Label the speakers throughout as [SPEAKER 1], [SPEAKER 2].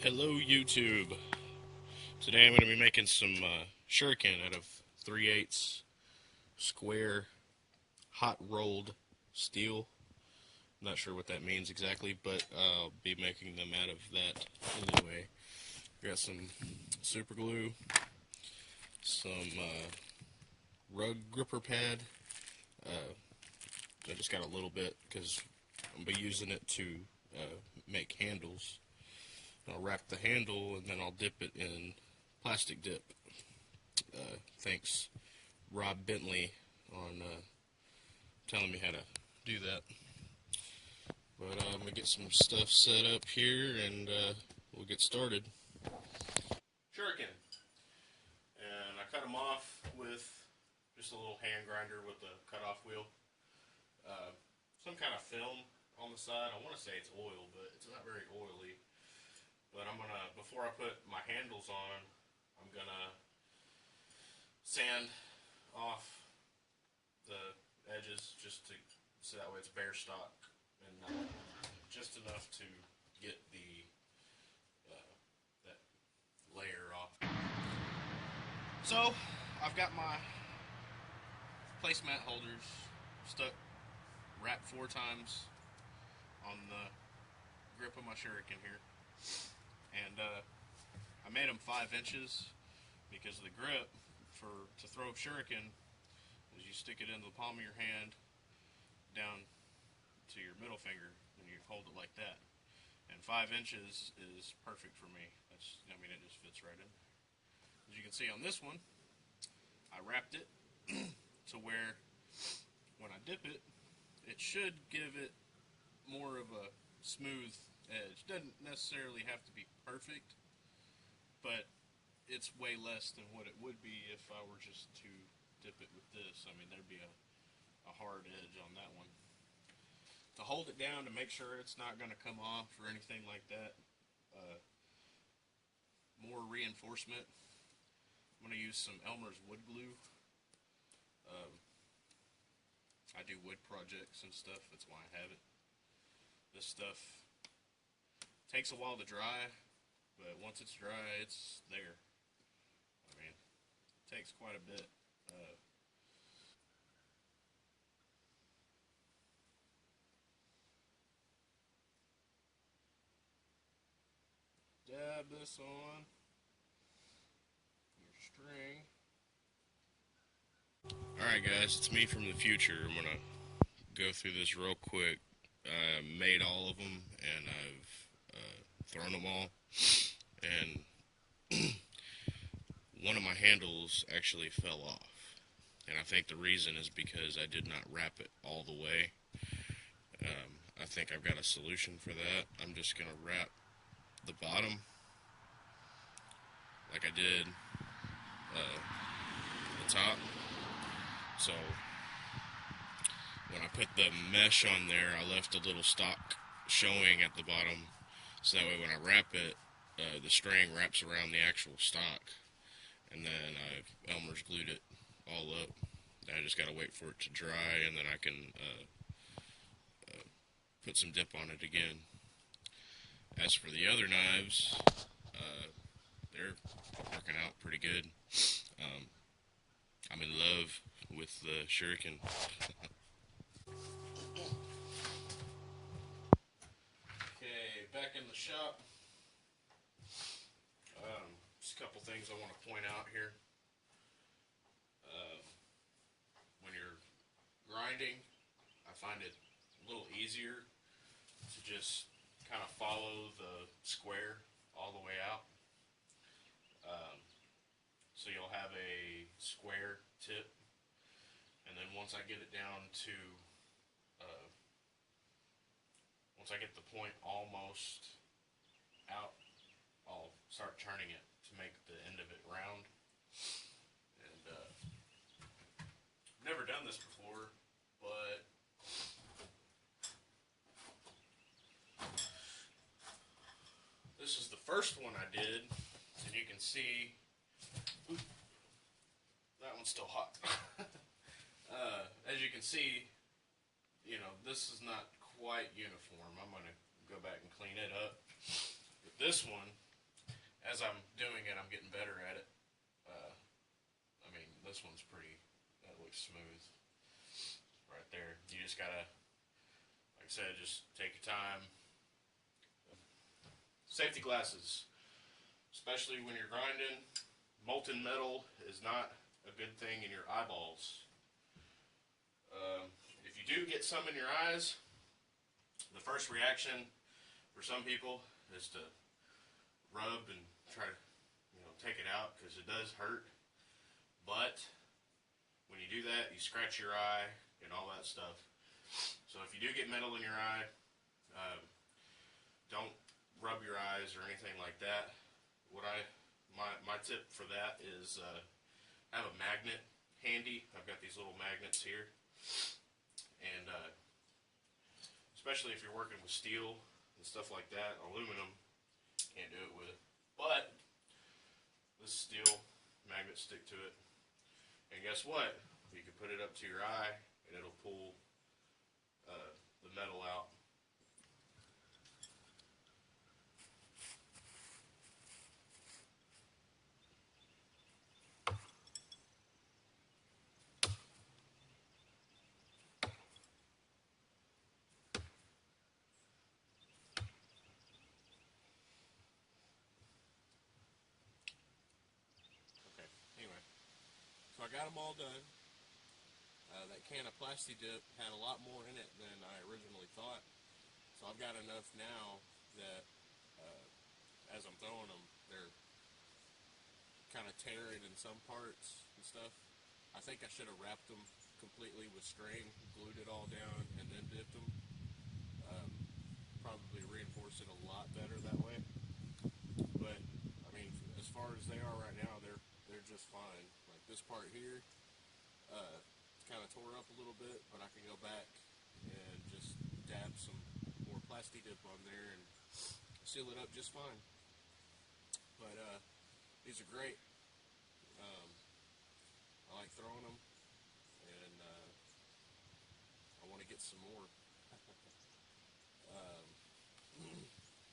[SPEAKER 1] Hello YouTube. Today I'm going to be making some shuriken out of 3/8 square hot rolled steel. I'm not sure what that means exactly, but I'll be making them out of that anyway. Got some super glue, some rug gripper pad. I just got a little bit because I'll be using it to make handles. I'll wrap the handle and then I'll dip it in plastic dip. Thanks Rob Bentley on telling me how to do that. But I'm going to get some stuff set up here and we'll get started. Shuriken. And I cut them off with just a little hand grinder with a cutoff wheel. Some kind of film on the side. I want to say it's oil, but it's not very oily. But I'm going to, before I put my handles on, I'm going to sand off the edges just to, so that way it's bare stock and just enough to get the that layer off. So I've got my placemat holders stuck, wrapped 4 times on the grip of my shuriken here, and I made them 5 inches because the grip to throw shuriken is you stick it into the palm of your hand down to your middle finger and you hold it like that, and 5 inches is perfect for me. It just fits right in. As you can see on this one, I wrapped it to where when I dip it, it should give it more of a smooth edge. Doesn't necessarily have to be perfect, but it's way less than what it would be if I were just to dip it with this. I mean, there'd be a hard edge on that one. To hold it down to make sure it's not going to come off or anything like that, more reinforcement, I'm going to use some Elmer's wood glue. I do wood projects and stuff, that's why I have it. This stuff takes a while to dry, but once it's dry, it's there. I mean, it takes quite a bit. Dab this on your string. Alright guys, it's me from the future. I'm going to go through this real quick. I made all of them and I've thrown them all. And one of my handles actually fell off. And I think the reason is because I did not wrap it all the way. I think I've got a solution for that. I'm just going to wrap the bottom like I did the top. So when I put the mesh on there, I left a little stock showing at the bottom, so that way when I wrap it, the string wraps around the actual stock, and then I've Elmer's glued it all up. I just gotta wait for it to dry, and then I can put some dip on it again. As for the other knives, they're working out pretty good. I'm in love with the Shuriken. Okay, back in the shop. Just a couple things I want to point out here. When you're grinding, I find it a little easier to just kind of follow the square all the way out. So you'll have a square tip, and then once I get it down to, once I get the point almost out, I'll start turning it to make the end of it round. And I've never done this before, but this is the first one I did, and you can see, that one's still hot. As you can see, this is not quite uniform. I'm going to go back and clean it up. But this one, as I'm doing it, I'm getting better at it. I mean, this one's pretty, that looks smooth right there. You just gotta, like I said, just take your time. Safety glasses, especially when you're grinding. Molten metal is not a good thing in your eyeballs. If you do get some in your eyes, the first reaction for some people is to rub and try to, take it out, because it does hurt. But when you do that, you scratch your eye and all that stuff. So if you do get metal in your eye, don't rub your eyes or anything like that. My tip for that is have a magnet handy. I've got these little magnets here, and especially if you're working with steel and stuff like that, aluminum, can't do it with. But this steel magnets stick to it. And guess what? You can put it up to your eye, and it'll pull the metal out. Okay, anyway. So I got them all done. That can of Plasti Dip had a lot more in it than I originally thought. So I've got enough now that as I'm throwing them, they're kind of tearing in some parts and stuff. I think I should have wrapped them completely with string, glued it all down, and then dipped them. Probably reinforce it a lot better that way. But I mean, as far as they are right now, they're just fine. Like this part here, kind of tore up a little bit, but I can go back and just dab some more Plasti Dip on there and seal it up just fine. But these are great. I like throwing them, and I want to get some more.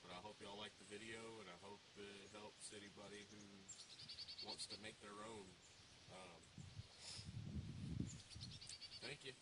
[SPEAKER 1] But I hope y'all like the video, and I hope it helps anybody who wants to make their own. Thank you.